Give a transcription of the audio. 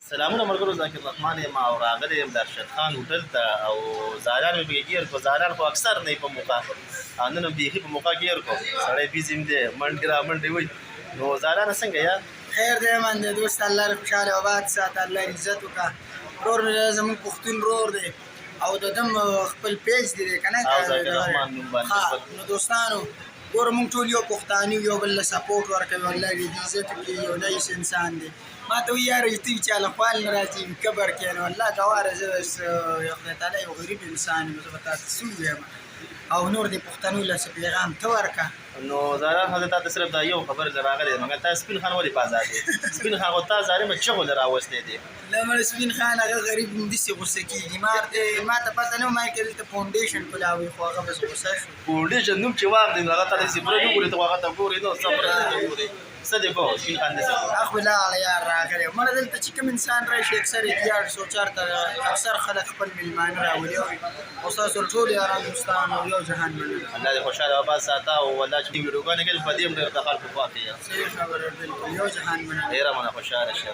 سلامونه ملګرو، ذاکر رحمان یم او راغلی یم د ارشد خان هوټل ته او زاریان مې پکې ګیر کړو. زاریان خو اکثر نه وي په موقع، او نن هم بیخي په موقع ګیر کړو. سړی بیزي هم دی، منډې را منډې وایي. نو زاریانه څنګه یا خیر دی من دی دوست، الله دې خوشحاله او آباد ساته، الله دې عزت وکړه. ورور مې زموږ پښتون ورور دی او د ده خپل پیج دی که نه، او ذاکر رحمان نوم باندې. نو دوستانو ګوره موږ ټول یو پښتانه یو بل له سپورټ ورکوي، الله دې عزت وکړي. یو نایس انسان دی. ما ته وایي یاره ته چا له خوال نه راځي کبر کې نو الله ته واره زه یو خدای تعالی یو غریب انسان یم، زه به تاسو څه ووایم او نور دې پښتنو له څه پیغام ته ورکړه. نو زاریان حضرت ته صرف دا یو خبر در راغلی دی، مګر تا سپین خان ولې په ازاد دی؟ سپین خان خو تا زارې مې چغو له راوستی دی. نه مړ سپین خان هغه غریب همداسې غوسه کېږي. ما ته پته نه وه، ما یې کې دلته فاونډیشن کولاوي خو هغه بس غوسه شو. فاونډیشن نوم چې واخلې نو هغه ته داسې بره نه ګورې، ته خو هغه ته ګورې نو څه بره نه ګورې. څه دی کو سپین خان داسې اخ ولاړه یار راغلی. مړه دلته چې کوم انسان راشي اکثر یې دیارلسو چارته اکثر خلک خپل میلمانه راولي او ستاسو ټول یاران دوستان او یو جهان مننه. الله دې خوشحاله او آباد ساته او والله چې ویډیوګانې کوي په دې هم ډېر د خلکو خوښ یې. صحیح خبره، بالکل یو جهان مننه. ډېره مننه، خوشحاله شئ.